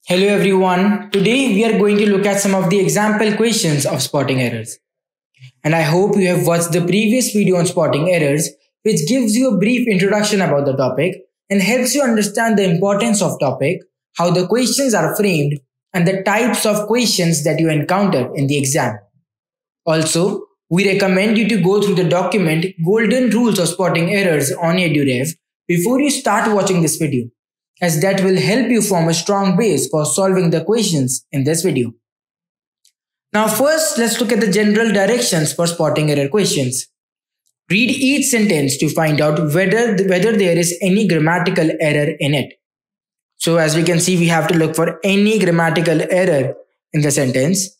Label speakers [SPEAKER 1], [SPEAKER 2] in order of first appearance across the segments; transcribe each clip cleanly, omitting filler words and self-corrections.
[SPEAKER 1] Hello everyone. Today we are going to look at some of the example questions of spotting errors. And I hope you have watched the previous video on spotting errors, which gives you a brief introduction about the topic and helps you understand the importance of topic, how the questions are framed, and the types of questions that you encounter in the exam. Also, we recommend you to go through the document Golden Rules of Spotting Errors on EduRev before you start watching this video, as that will help you form a strong base for solving the questions in this video. Now first, let's look at the general directions for spotting error questions. Read each sentence to find out whether there is any grammatical error in it. So as we can see, we have to look for any grammatical error in the sentence.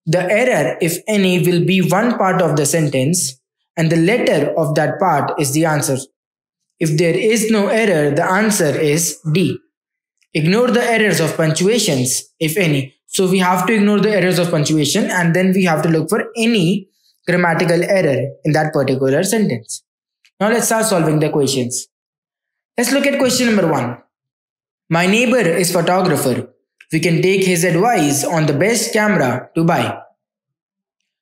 [SPEAKER 1] The error, if any, will be one part of the sentence and the letter of that part is the answer. If there is no error, the answer is D. Ignore the errors of punctuations, if any. So we have to ignore the errors of punctuation and then we have to look for any grammatical error in that particular sentence. Now let's start solving the questions. Let's look at question number 1. My neighbor is photographer. We can take his advice on the best camera to buy.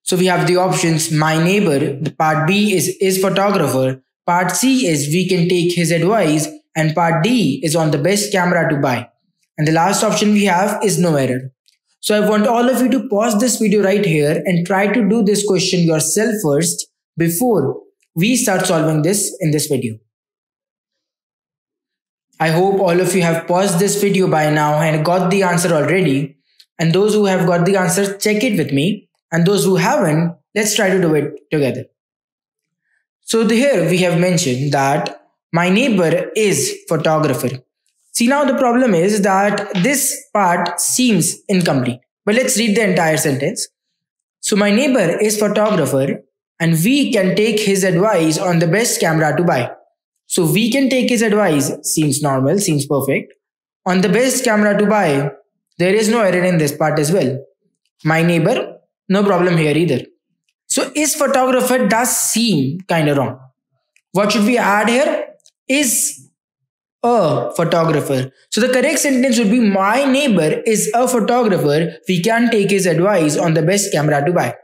[SPEAKER 1] So we have the options my neighbor, the part B is photographer, part C is we can take his advice, and part D is on the best camera to buy. And the last option we have is no error. So I want all of you to pause this video right here and try to do this question yourself first before we start solving this in this video. I hope all of you have paused this video by now and got the answer already. And those who have got the answer, check it with me. And those who haven't, let's try to do it together. So here we have mentioned that my neighbor is photographer. See, now the problem is that this part seems incomplete. But let's read the entire sentence. So my neighbor is photographer and we can take his advice on the best camera to buy. So we can take his advice seems normal, seems perfect. On the best camera to buy, there is no error in this part as well. My neighbor, no problem here either. So is photographer does seem kind of wrong. What should we add here? Is a photographer. So the correct sentence would be my neighbor is a photographer. We can take his advice on the best camera to buy.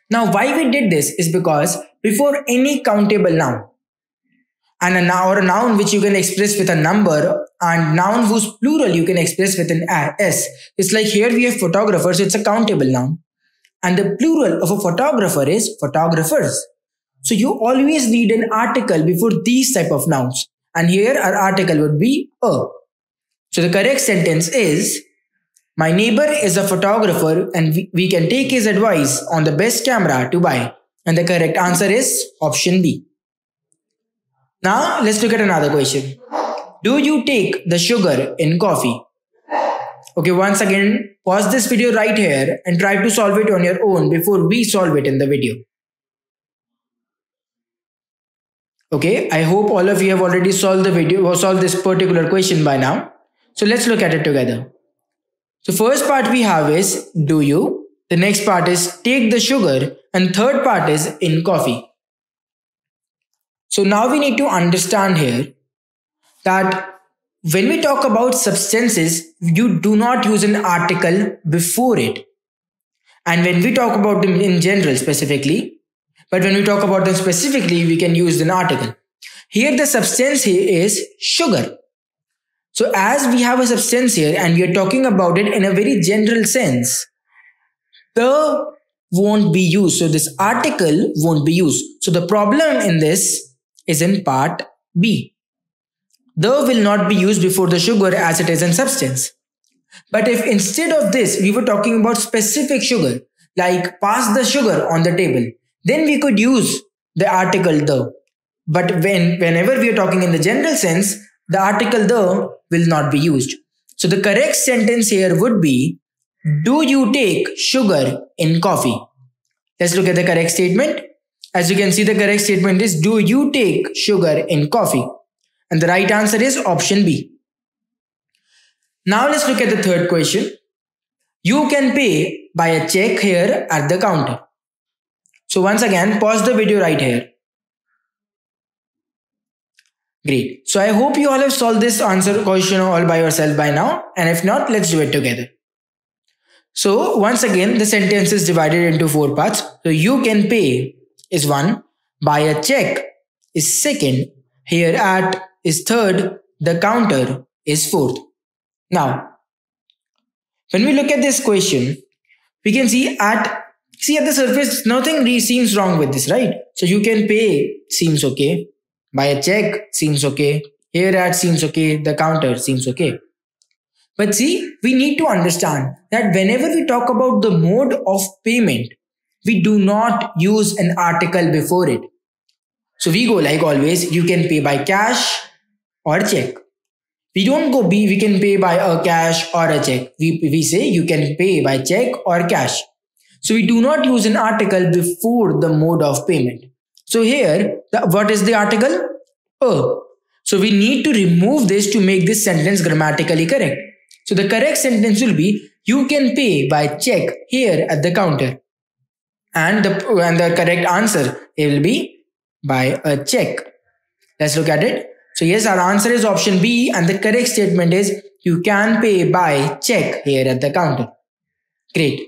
[SPEAKER 1] Now why we did this is because before any countable noun, and a noun or a noun which you can express with a number and noun whose plural you can express with an s. It's like here we have photographer, so it's a countable noun. And the plural of a photographer is photographers. So you always need an article before these type of nouns. And here our article would be a. So the correct sentence is, my neighbor is a photographer and we can take his advice on the best camera to buy. And the correct answer is option B. Now let's look at another question. Do you take the sugar in coffee? Okay, once again, pause this video right here and try to solve it on your own before we solve it in the video. Okay, I hope all of you have already solved the video or solved this particular question by now. So let's look at it together. So first part we have is do you, the next part is take the sugar, and third part is in coffee. So now we need to understand here that when we talk about substances, you do not use an article before it. And when we talk about them in general specifically, but when we talk about them specifically, we can use an article. Here the substance here is sugar. So as we have a substance here and we are talking about it in a very general sense, the won't be used. So this article won't be used. So the problem in this is in part B. The will not be used before the sugar as it is in substance. But if instead of this we were talking about specific sugar, like pass the sugar on the table, then we could use the article the. But whenever we are talking in the general sense, the article the will not be used. So the correct sentence here would be, do you take sugar in coffee? Let's look at the correct statement. As you can see, the correct statement is, do you take sugar in coffee? And the right answer is option B. Now let's look at the third question. You can pay by a check here at the counter. So once again, pause the video right here. Great. So I hope you all have solved this answer question all by yourself by now. And if not, let's do it together. So once again, the sentence is divided into 4 parts. So you can pay is 1, buy a check is 2nd, here at is 3rd, the counter is 4th. Now, when we look at this question, we can see at the surface, nothing really seems wrong with this, right? So you can pay seems okay, buy a check seems okay, here at seems okay, the counter seems okay. But see, we need to understand that whenever we talk about the mode of payment, we do not use an article before it. So we go like always, you can pay by cash or check. We don't go we can pay by a cash or a check. We say you can pay by check or cash. So we do not use an article before the mode of payment. So here, what is the article? A. So we need to remove this to make this sentence grammatically correct. So the correct sentence will be, you can pay by check here at the counter. And the correct answer will be by a check. Let's look at it. So yes, our answer is option B, and the correct statement is you can pay by check here at the counter. Great.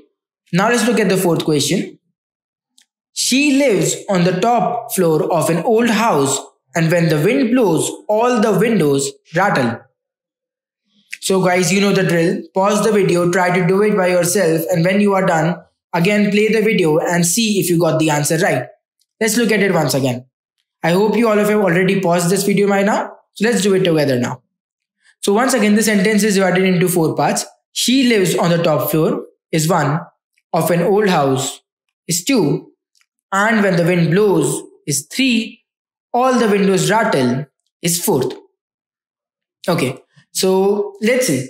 [SPEAKER 1] Now let's look at the 4th question. She lives on the top floor of an old house, and when the wind blows, all the windows rattle. So guys, you know the drill. Pause the video, try to do it by yourself, and when you are done, again play the video and see if you got the answer right. Let's look at it once again. I hope you all have already paused this video by now. So let's do it together now. So once again, the sentence is divided into 4 parts. She lives on the top floor is 1, of an old house is 2, and when the wind blows is 3, all the windows rattle is 4th. Okay, so let's see.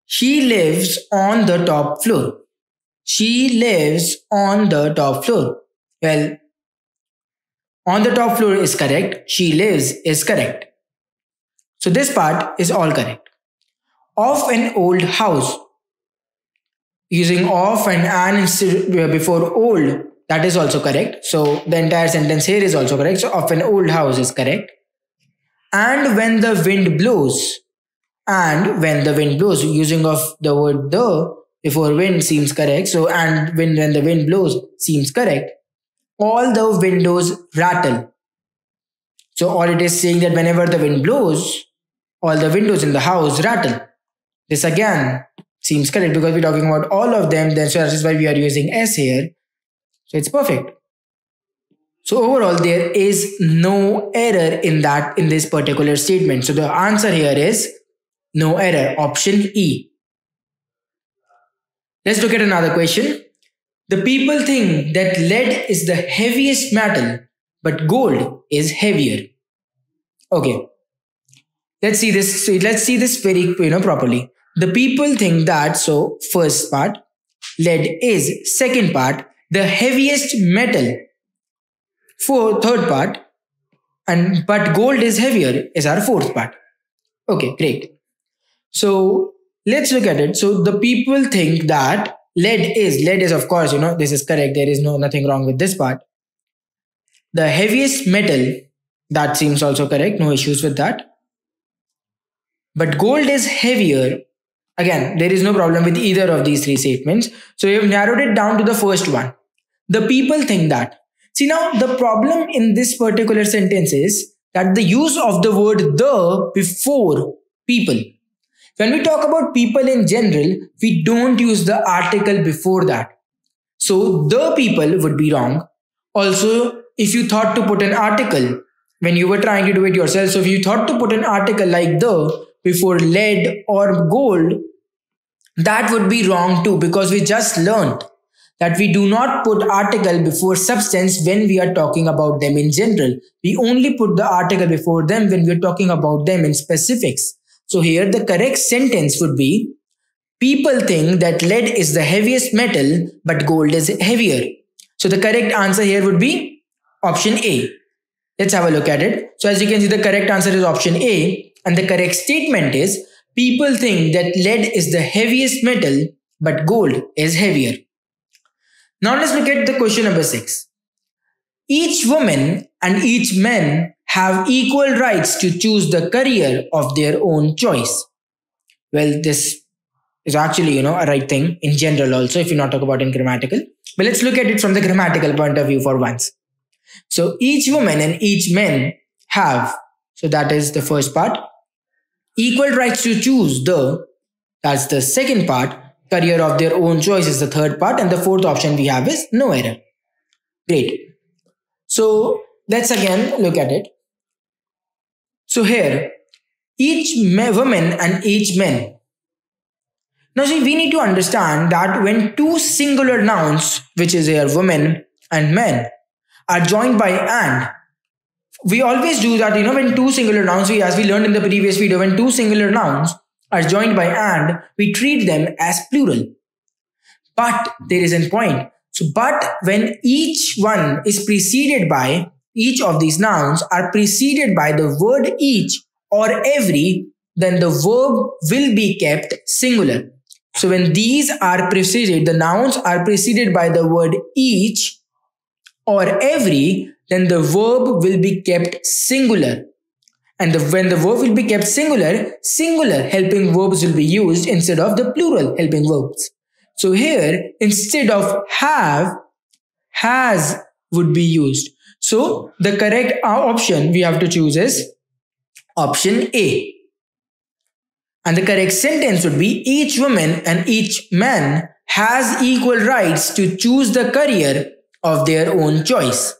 [SPEAKER 1] She lives on the top floor. She lives on the top floor. Well, on the top floor is correct. She lives is correct. So this part is all correct. Of an old house. Using of and an before old, that is also correct. So the entire sentence here is also correct. So of an old house is correct. And when the wind blows. And when the wind blows, using of the word the before wind seems correct. So and when the wind blows seems correct. All the windows rattle. So all it is saying that whenever the wind blows, all the windows in the house rattle. This again seems correct because we're talking about all of them. Then so that is why we are using S here. So it's perfect. So overall, there is no error in this particular statement. So the answer here is no error, option E. Let's look at another question. The people think that lead is the heaviest metal, but gold is heavier. Okay. Let's see this. So let's see this very properly. The people think that, so first part, lead is, second part, the heaviest metal, third part, but gold is heavier is our 4th part. Okay, great. So let's look at it. So the people think that lead is of course, this is correct. There is nothing wrong with this part. The heaviest metal, that seems also correct. No issues with that. But gold is heavier. Again, there is no problem with either of these 3 statements. So we have narrowed it down to the first one. The people think that. See, now the problem in this particular sentence is that the use of the word the before people. When we talk about people in general, we don't use the article before that. So the people would be wrong. Also, if you thought to put an article when you were trying to do it yourself, so if you thought to put an article like the before lead or gold, that would be wrong too, because we just learned that we do not put article before substance when we are talking about them in general. We only put the article before them when we are talking about them in specifics. So here the correct sentence would be, people think that lead is the heaviest metal, but gold is heavier. So the correct answer here would be option A. Let's have a look at it. So as you can see, the correct answer is option A. And the correct statement is, people think that lead is the heaviest metal, but gold is heavier. Now let's look at the question number 6. Each woman and each man have equal rights to choose the career of their own choice. Well, this is actually, a right thing in general also, if you not talk about in grammatical. But let's look at it from the grammatical point of view for once. So each woman and each man have, so that is the first part, equal rights to choose that's the second part, career of their own choice is the third part, and the fourth option we have is no error. Great. So let's again look at it. So here, each woman and each man. Now see, we need to understand that when two singular nouns, which is here woman and men, are joined by and, we always do that, when two singular nouns, as we learned in the previous video, when two singular nouns are joined by and, we treat them as plural. But there is a point. So, but when each one is preceded by, each of these nouns are preceded by the word each or every, then the verb will be kept singular. So when these are preceded, the nouns are preceded by the word each or every, then the verb will be kept singular. And when the verb will be kept singular, singular helping verbs will be used instead of the plural helping verbs. So here, instead of have, has would be used. So the correct option we have to choose is option A. And the correct sentence would be each woman and each man has equal rights to choose the career of their own choice.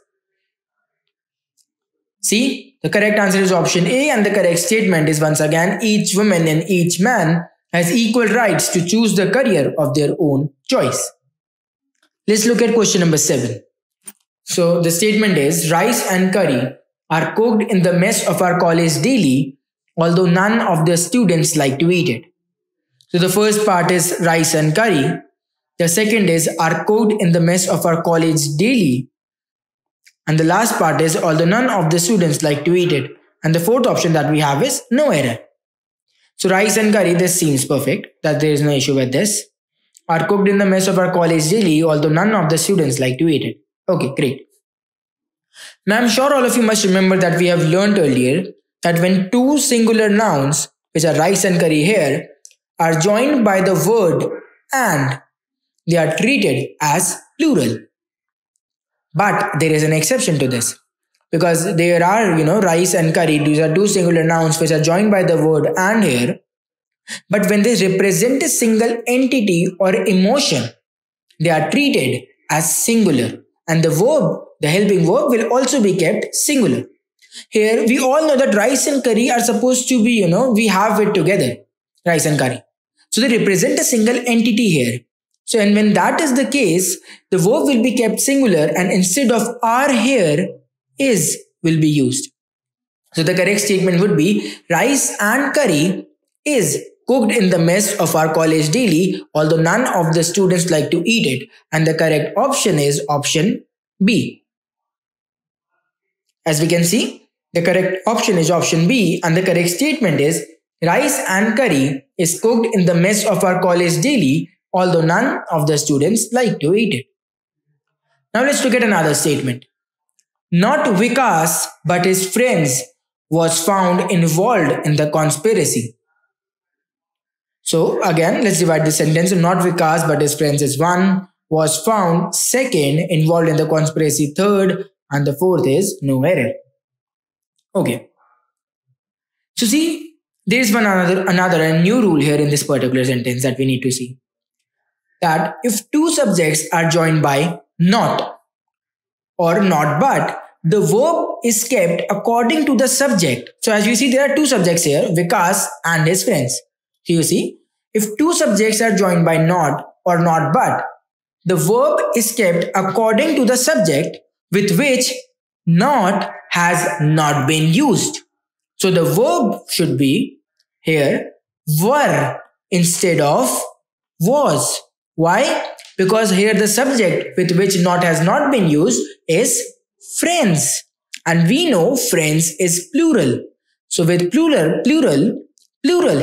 [SPEAKER 1] See, the correct answer is option A, and the correct statement is once again each woman and each man has equal rights to choose the career of their own choice. Let's look at question number 7. So the statement is rice and curry are cooked in the mess of our college daily, although none of the students like to eat it. So the first part is rice and curry. The second is are cooked in the mess of our college daily. And the last part is although none of the students like to eat it. And the fourth option that we have is no error. So rice and curry, this seems perfect, that there is no issue with this. Are cooked in the mess of our college daily, although none of the students like to eat it. Okay, great. Now I'm sure all of you must remember that we have learned earlier that when two singular nouns, which are rice and curry here, are joined by the word and, they are treated as plural. But there is an exception to this, because there are, rice and curry, these are two singular nouns which are joined by the word and here. But when they represent a single entity or emotion, they are treated as singular. And the verb, the helping verb, will also be kept singular. Here, we all know that rice and curry are supposed to be, we have it together, rice and curry. So they represent a single entity here. So, and when that is the case, the verb will be kept singular and instead of are here, is will be used. So the correct statement would be rice and curry is cooked in the mess of our college daily, although none of the students like to eat it. And the correct option is option B. As we can see, the correct option is option B, and the correct statement is rice and curry is cooked in the mess of our college daily, although none of the students like to eat it. Now let's look at another statement. Not Vikas but his friends was found involved in the conspiracy. So again, let's divide the sentence. Not Vikas but his friends is one, was found second, involved in the conspiracy third, and the fourth is no error. Okay. So see, there is another new rule here in this particular sentence that we need to see. That if two subjects are joined by not or not but, the verb is kept according to the subject. So as you see, there are two subjects here, Vikas and his friends. So you see, if two subjects are joined by not or not but, the verb is kept according to the subject with which not has not been used. So the verb should be here were instead of was. Why? Because here the subject with which not has not been used is friends. And we know friends is plural. So with plural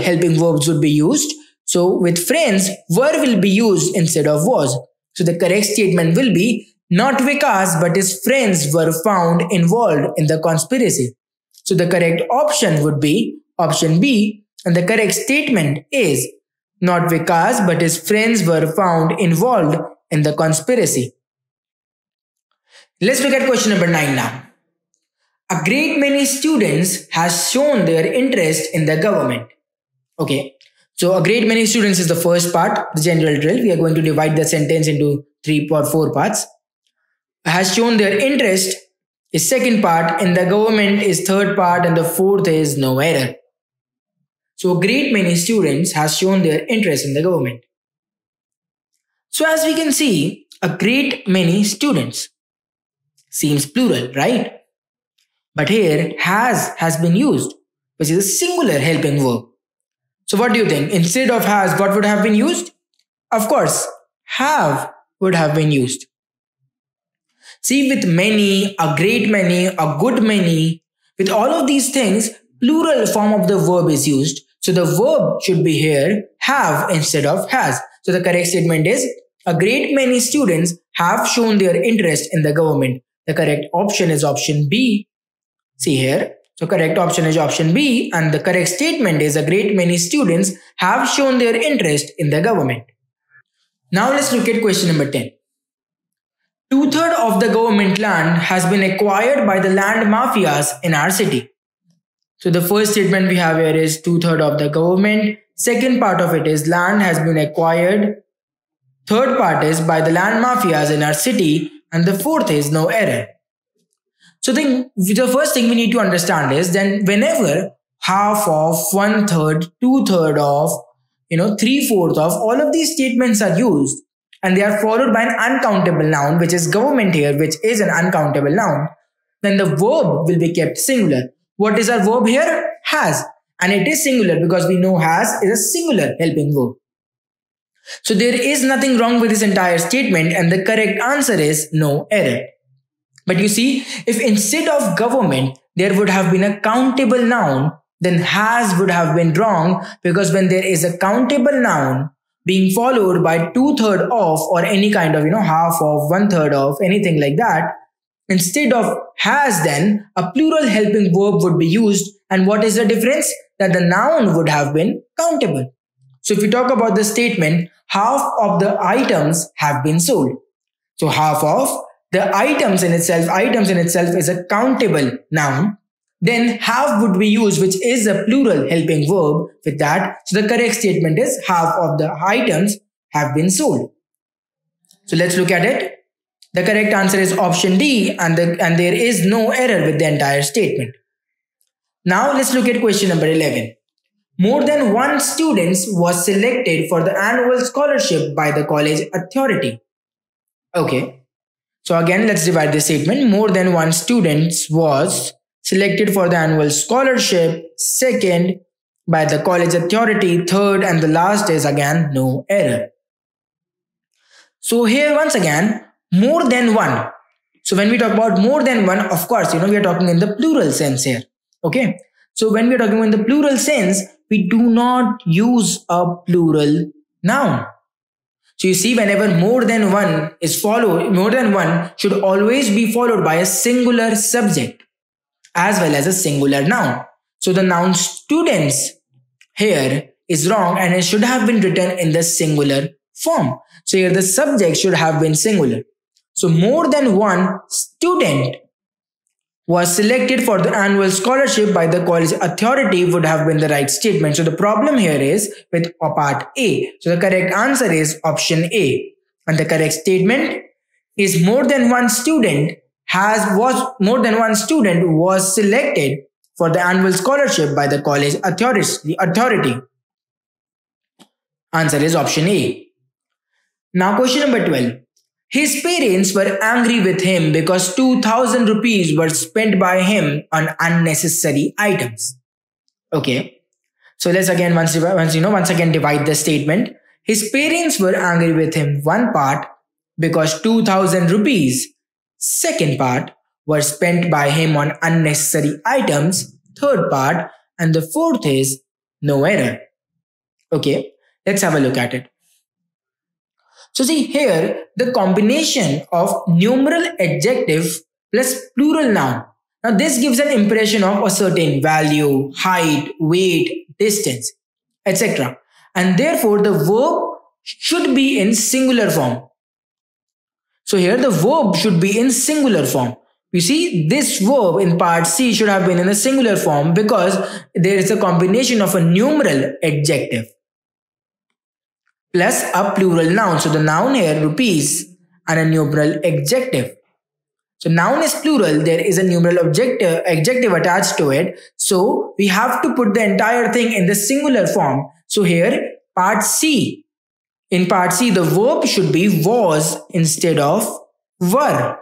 [SPEAKER 1] helping verbs would be used. So with friends, were will be used instead of was. So the correct statement will be not Vikas but his friends were found involved in the conspiracy. So the correct option would be option B, and the correct statement is not Vikas but his friends were found involved in the conspiracy. Let's look at question number 9 now. A great many students has shown their interest in the government. Okay, so a great many students is the first part, the general drill. We are going to divide the sentence into 3 or 4 parts. Has shown their interest is second part, in the government is third part, and the fourth is no error. So a great many students has shown their interest in the government. So as we can see, a great many students seems plural, right? But here has been used, which is a singular helping verb. So what do you think? Instead of has, what would have been used? Of course, have would have been used. See, with many, a great many, a good many, with all of these things, plural form of the verb is used. So the verb should be here have instead of has. So the correct statement is a great many students have shown their interest in the government. The correct option is option B. See here. So correct option is option B, and the correct statement is a great many students have shown their interest in the government. Now let's look at question number 10. 2/3 of the government land has been acquired by the land mafias in our city. So the first statement we have here is 2/3 of the government. Second part of it is land has been acquired. Third part is by the land mafias in our city, and the fourth is no error. So the first thing we need to understand is then whenever half of, 1/3, 2/3 of, 3/4 of, all of these statements are used and they are followed by an uncountable noun, which is government here, which is an uncountable noun, then the verb will be kept singular. What is our verb here? Has. And it is singular because we know has is a singular helping verb. So there is nothing wrong with this entire statement, and the correct answer is no error. But you see, if instead of government there would have been a countable noun, then has would have been wrong, because when there is a countable noun being followed by 2/3 of or any kind of half of, 1/3 of, anything like that, instead of has, then a plural helping verb would be used. And what is the difference? That the noun would have been countable. So if we talk about the statement, half of the items have been sold. So half of the items in itself is a countable noun. Then have would be used, which is a plural helping verb with that. So the correct statement is half of the items have been sold. So let's look at it. The correct answer is option D, and there is no error with the entire statement. Now let's look at question number 11. More than one student was selected for the annual scholarship by the college authority. Okay. So again, let's divide the statement. More than one student was selected for the annual scholarship. Second, by the college authority. Third, and the last is again no error. So here once again, more than one. So when we talk about more than one, of course, we are talking in the plural sense here. Okay. So when we are talking in the plural sense, we do not use a plural noun. So you see, whenever more than one is followed, more than one should always be followed by a singular subject as well as a singular noun. So the noun students here is wrong, and it should have been written in the singular form. So here the subject should have been singular. So more than one student was selected for the annual scholarship by the college authority would have been the right statement. So the problem here is with part A. So the correct answer is option A. And the correct statement is more than one student was selected for the annual scholarship by the college authority. Answer is option A. Now question number 12. His parents were angry with him because 2,000 rupees were spent by him on unnecessary items. Okay. So let's again once again divide the statement. His parents were angry with him, one part, because 2,000 rupees. Second part, were spent by him on unnecessary items. Third part, and the fourth is no error. Okay. Let's have a look at it. So see here, the combination of numeral adjective plus plural noun Now this gives an impression of a certain value, height, weight, distance, etc. And therefore the verb should be in singular form. So here the verb should be in singular form. You see, this verb in part C should have been in a singular form because there is a combination of a numeral adjective plus a plural noun. So the noun here rupees and a numeral adjective. So noun is plural, there is a numeral adjective attached to it. So we have to put the entire thing in the singular form. So here part C, in part C the verb should be was instead of were.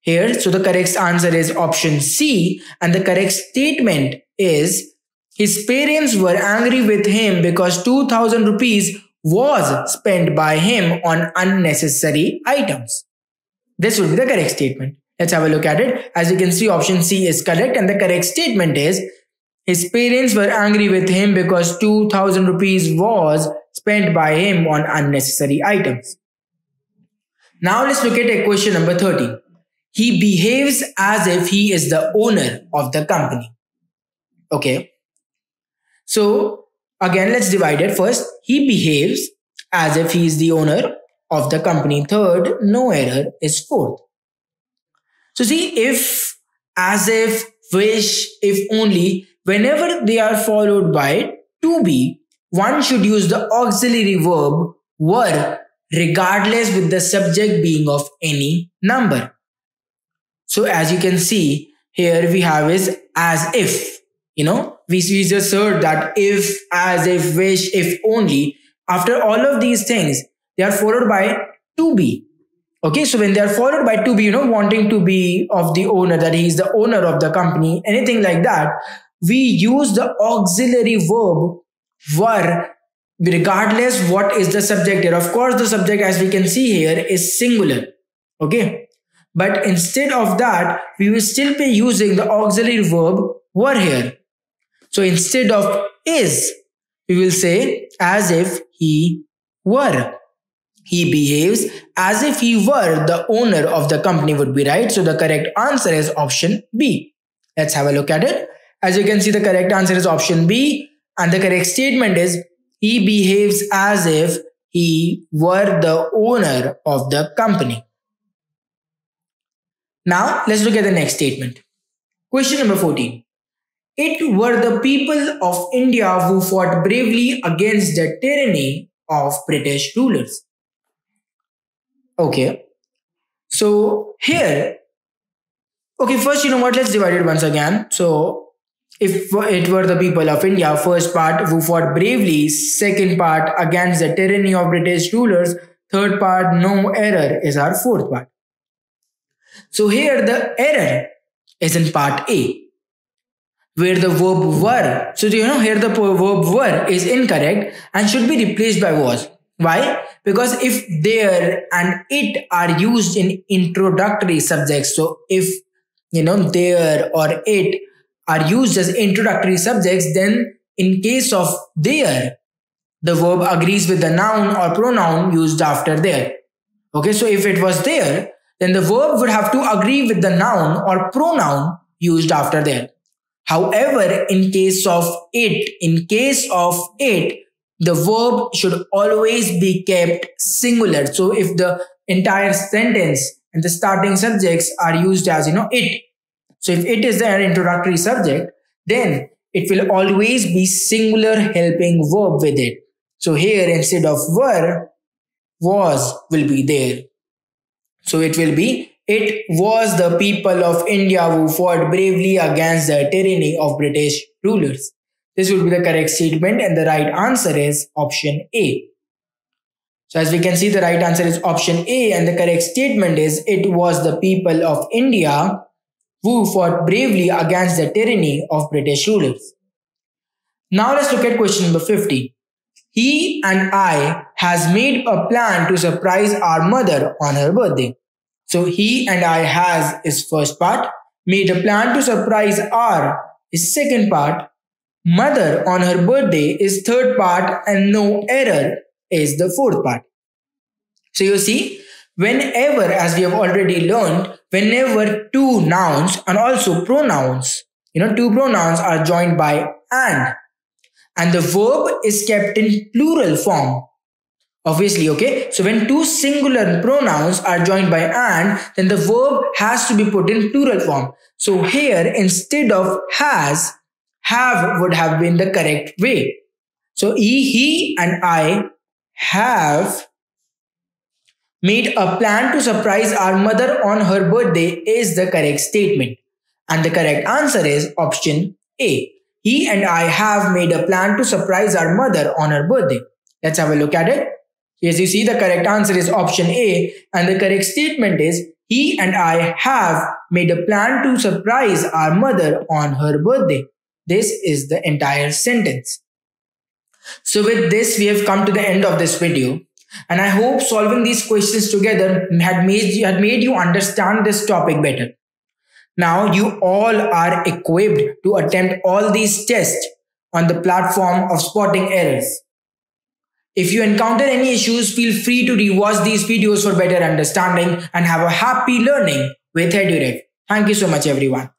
[SPEAKER 1] Here, so the correct answer is option C, and the correct statement is his parents were angry with him because 2000 rupees was spent by him on unnecessary items. This would be the correct statement. Let's have a look at it. As you can see, option C is correct, and the correct statement is his parents were angry with him because 2000 rupees was spent by him on unnecessary items. Now let's look at question number 13. He behaves as if he is the owner of the company. Okay. So again, let's divide it. First, he behaves as if he is the owner of the company. Third, no error is fourth. So see, if, as if, wish, if only, whenever they are followed by to be, one should use the auxiliary verb were regardless with the subject being of any number. So as you can see, here we have is as if, we just heard that if, as if, wish, if only. After all of these things, they are followed by to be. Okay, so when they are followed by to be, wanting to be of the owner, that he is the owner of the company, anything like that, we use the auxiliary verb were regardless what is the subject here. Of course, the subject, as we can see here, is singular. Okay. But instead of that, we will still be using the auxiliary verb were here. So instead of is, we will say as if he were. He behaves as if he were the owner of the company would be right. So the correct answer is option B. Let's have a look at it. As you can see, the correct answer is option B. And the correct statement is he behaves as if he were the owner of the company. Now, let's look at the next statement. Question number 14. It were the people of India who fought bravely against the tyranny of British rulers. Okay. So, here, first, let's divide it once again. So, if it were the people of India, first part, who fought bravely, second part, against the tyranny of British rulers, third part, no error is our fourth part. So here the error is in part A, where the verb were. So here the verb were is incorrect and should be replaced by was. Why? Because if there and it are used in introductory subjects, so if there or it are used as introductory subjects, then in case of there, the verb agrees with the noun or pronoun used after there. Okay, so if it was there, then the verb would have to agree with the noun or pronoun used after there. However, in case of it, the verb should always be kept singular. So if the entire sentence and the starting subjects are used as, it. So if it is the introductory subject, then it will always be singular helping verb with it. So here instead of were, was will be there. So it will be, it was the people of India who fought bravely against the tyranny of British rulers. This would be the correct statement and the right answer is option A. So as we can see, the right answer is option A and the correct statement is it was the people of India who fought bravely against the tyranny of British rulers. Now let's look at question number 15. He and I has made a plan to surprise our mother on her birthday. So he and I has is first part, made a plan to surprise our is second part, mother on her birthday is third part, and no error is the fourth part. So you see, whenever, as we have already learned, whenever two nouns and also pronouns, two pronouns are joined by and the verb is kept in plural form. Obviously, okay? So when two singular pronouns are joined by and, then the verb has to be put in plural form. So here, instead of has, have would have been the correct way. So he and I have made a plan to surprise our mother on her birthday is the correct statement. And the correct answer is option A. He and I have made a plan to surprise our mother on her birthday. Let's have a look at it. As you see, the correct answer is option A, and the correct statement is he and I have made a plan to surprise our mother on her birthday. This is the entire sentence. So with this, we have come to the end of this video, and I hope solving these questions together had made you understand this topic better. Now you all are equipped to attempt all these tests on the platform of Spotting Errors. If you encounter any issues, feel free to rewatch these videos for better understanding and have a happy learning with EduRev. Thank you so much, everyone.